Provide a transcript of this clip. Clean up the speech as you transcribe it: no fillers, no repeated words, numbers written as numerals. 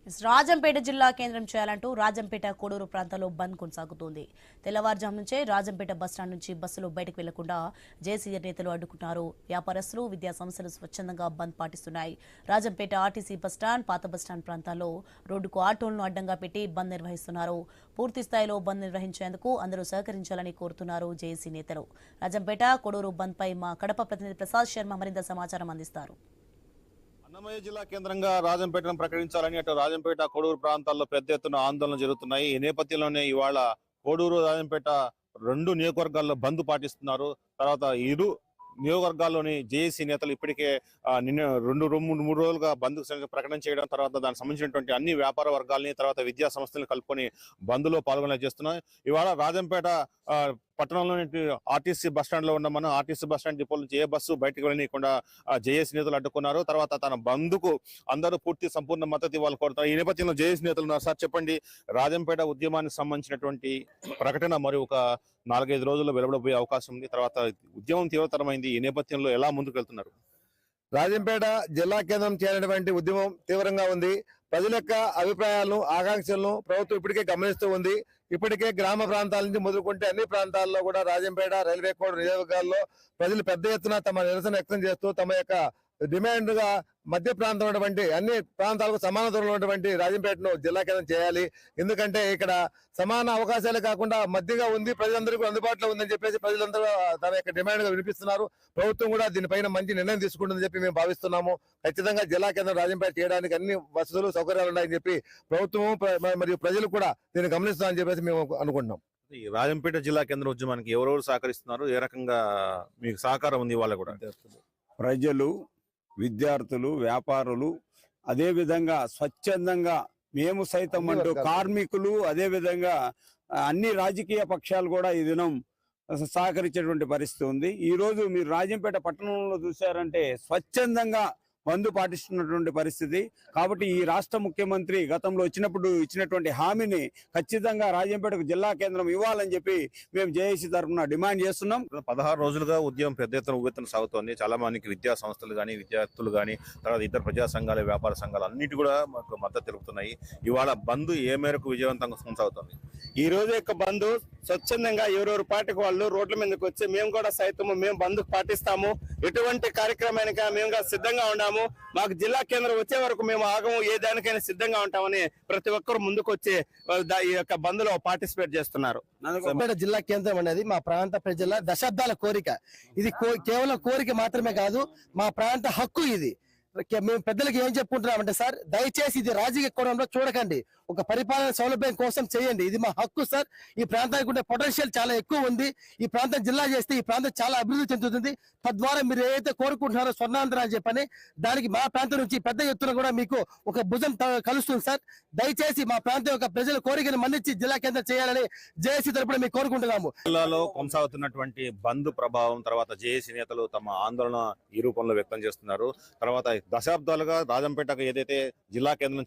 రాజంపేట జిల్లా కేంద్రం చేయాలంటూ రాజంపేట కోడూరు ప్రాంతాల్లో బంద్ కొనసాగుతోంది. తెల్లవారుజాము నుంచే రాజంపేట బస్టాండ్ నుంచి బస్సులు బయటకు వెళ్లకుండా జేసీ నేతలు అడ్డుకున్నారు. వ్యాపారస్తులు, విద్యా సంస్థలు స్వచ్ఛందంగా బంద్ పాటిస్తున్నాయి. రాజంపేట ఆర్టీసీ బస్టాండ్, పాత బస్టాండ్ ప్రాంతాల్లో రోడ్డుకు ఆటోలను అడ్డంగా పెట్టి బంద్ నిర్వహిస్తున్నారు. పూర్తి స్థాయిలో బంద్ నిర్వహించేందుకు అందరూ సహకరించాలని కోరుతున్నారు జేసీ నేతలు. రాజంపేట కోడూరు బంద్ పై మా కడప ప్రతినిధి ప్రసాద్ శర్మ మరింత సమాచారం అందిస్తారు. అన్నమయ్య జిల్లా కేంద్రంగా రాజంపేటను ప్రకటించాలని అటు రాజంపేట కోడూరు ప్రాంతాల్లో పెద్ద ఎత్తున ఆందోళనలు జరుగుతున్నాయి. ఈ నేపథ్యంలోనే ఇవాళ కోడూరు, రాజంపేట రెండు నియోజకవర్గాల్లో బంద్ పాటిస్తున్నారు. తర్వాత ఇరు నియోజకవర్గాల్లోని జేఏసీ నేతలు ఇప్పటికే నిన్న మూడు రోజులుగా బంద్ ప్రకటన చేయడం, తర్వాత దానికి సంబంధించినటువంటి అన్ని వ్యాపార వర్గాలని, తర్వాత విద్యా సంస్థలను కలుపుకొని బంద్లో పాల్గొనేలా చేస్తున్నాయి. ఇవాళ రాజంపేట పట్టణంలోని ఆర్టీసీ బస్టాండ్ లో ఉన్న మనం ఆర్టీసీ బస్టాండ్ డిపో నుంచి ఏ బస్సు బయటకు వెళ్ళనీయకుండా జేఏసీ నేతలు అడ్డుకున్నారు. తర్వాత తన బంద్కు అందరూ పూర్తి సంపూర్ణ మద్దతు ఇవ్వాలి కోరుతున్నారు. ఈ నేపథ్యంలో జేఏసీ నేతలు ఉన్నారు. సార్ చెప్పండి, రాజంపేట ఉద్యమానికి సంబంధించినటువంటి ప్రకటన మరి ఒక 4-5 రోజుల్లో వెలువడబోయే అవకాశం ఉంది. తర్వాత ఉద్యమం తీవ్రతరమైంది. ఈ నేపథ్యంలో ఎలా ముందుకు వెళ్తున్నారు? రాజంపేట జిల్లా కేంద్రం చేరినటువంటి ఉద్యమం తీవ్రంగా ఉంది. ప్రజల యొక్క అభిప్రాయాలను, ఆకాంక్షలను ప్రభుత్వం ఇప్పటికే గమనిస్తూ ఉంది. ఇప్పటికే గ్రామ ప్రాంతాల నుంచి మొదలుకుంటే అన్ని ప్రాంతాల్లో కూడా రాజంపేట, రైల్వే కోడ్ నియోజకవర్గాల్లో ప్రజలు పెద్ద ఎత్తున తమ నిరసన వ్యక్తం చేస్తూ తమ యొక్క డిమాండ్ గా మధ్య ప్రాంతం ఉన్నటువంటి అన్ని ప్రాంతాలకు సమాన దూరంలో ఉన్నటువంటి రాజంపేటను జిల్లా కేంద్రం చేయాలి. ఎందుకంటే ఇక్కడ సమాన అవకాశాలే కాకుండా మధ్యగా ఉంది, ప్రజలందరికీ అందుబాటులో ఉందని చెప్పేసి ప్రజలందరూ తన యొక్క డిమాండ్ గా వినిపిస్తున్నారు. ప్రభుత్వం కూడా దీనిపైన మంచి నిర్ణయం తీసుకుంటుందని చెప్పి మేము భావిస్తున్నాము. ఖచ్చితంగా జిల్లా కేంద్రం రాజంపేట చేయడానికి అన్ని వసతులు, సౌకర్యాలు ఉన్నాయని చెప్పి ప్రభుత్వము మరియు ప్రజలు కూడా దీన్ని గమనిస్తామని చెప్పేసి మేము అనుకుంటున్నాం. ఈ రాజంపేట జిల్లా కేంద్ర ఉద్యమానికి ఎవరెవరు సహకరిస్తున్నారు? ఏ రకంగా మీకు సహకారం ఉంది? వాళ్ళ కూడా ప్రజలు, విద్యార్థులు, వ్యాపారులు, అదే విధంగా స్వచ్ఛందంగా మేము సైతం అంటూ కార్మికులు, అదే విధంగా అన్ని రాజకీయ పక్షాలు కూడా ఈ దినం సహకరించేటువంటి పరిస్థితి ఉంది. ఈ రోజు మీరు రాజంపేట పట్టణంలో చూశారంటే స్వచ్ఛందంగా బంద్ పాటిస్తున్నటువంటి పరిస్థితి. కాబట్టి ఈ రాష్ట్ర ముఖ్యమంత్రి గతంలో వచ్చినప్పుడు ఇచ్చినటువంటి హామీని ఖచ్చితంగా రాజంపేటకు జిల్లా కేంద్రం ఇవ్వాలని చెప్పి మేము జేఏసీ తరఫున డిమాండ్ చేస్తున్నాం. 16 రోజులుగా ఉద్యమం పెద్ద ఎత్తున సాగుతోంది. చాలా మందికి విద్యా సంస్థలు కానీ, విద్యార్థులు కానీ, తర్వాత ఇతర ప్రజా సంఘాలు, వ్యాపార సంఘాలు అన్నిటి కూడా మాకు మద్దతు తెలుపుతున్నాయి. ఇవాళ బంద్ ఏ మేరకు విజయవంతంగా కొనసాగుతోంది? ఈ రోజు యొక్క బంద్ స్వచ్ఛందంగా ఎవరెవరు పార్టీకి వాళ్ళు రోడ్ల మీదకి వచ్చి మేము కూడా సైతం మేము బంద్ పాటిస్తాము, ఎటువంటి కార్యక్రమానికి మేము సిద్ధంగా ఉన్నాము, మాకు జిల్లా కేంద్రం వచ్చే వరకు మేము ఆగము, ఏ దానికైనా సిద్ధంగా ఉంటామని ప్రతి ఒక్కరు ముందుకు వచ్చి ఈ యొక్క బంద్ లో పార్టిసిపేట్ చేస్తున్నారు. జిల్లా కేంద్రం అనేది మా ప్రాంత ప్రజల దశాబ్దాల కోరిక. ఇది కేవలం కోరిక మాత్రమే కాదు, మా ప్రాంత హక్కు. ఇది మేము పెద్దలకు ఏం చెప్పుకుంటున్నామంటే, సార్ దయచేసి ఇది రాజకీయ కోణంలో చూడకండి, ఒక పరిపాలన సౌలభ్యం కోసం చేయండి. ఇది మా హక్కు సార్. ఈ ప్రాంతానికి ఉండే పొటెన్షియల్ చాలా ఎక్కువ ఉంది. ఈ ప్రాంతం జిల్లా చేస్తే ఈ ప్రాంతం చాలా అభివృద్ధి చెందుతుంది. తద్వారా మీరు ఏదైతే కోరుకుంటున్నారో స్వర్ణాంధ్ర అని చెప్పని, దానికి మా ప్రాంతం నుంచి పెద్ద ఎత్తున కూడా మీకు ఒక భుజం కలుస్తుంది సార్. దయచేసి మా ప్రాంతం యొక్క ప్రజల కోరికను మన్నించి జిల్లా కేంద్రం చేయాలని జేఏసీ తరపున మేము కోరుకుంటున్నాము. జిల్లాలో కొనసాగుతున్నటువంటి బంద్ ప్రభావం తర్వాత జేఏసీ నేతలు తమ ఆందోళన ఈ రూపంలో వ్యక్తం చేస్తున్నారు. తర్వాత దశాబ్దాలుగా రాజంపేటకు ఏదైతే జిల్లా కేంద్రం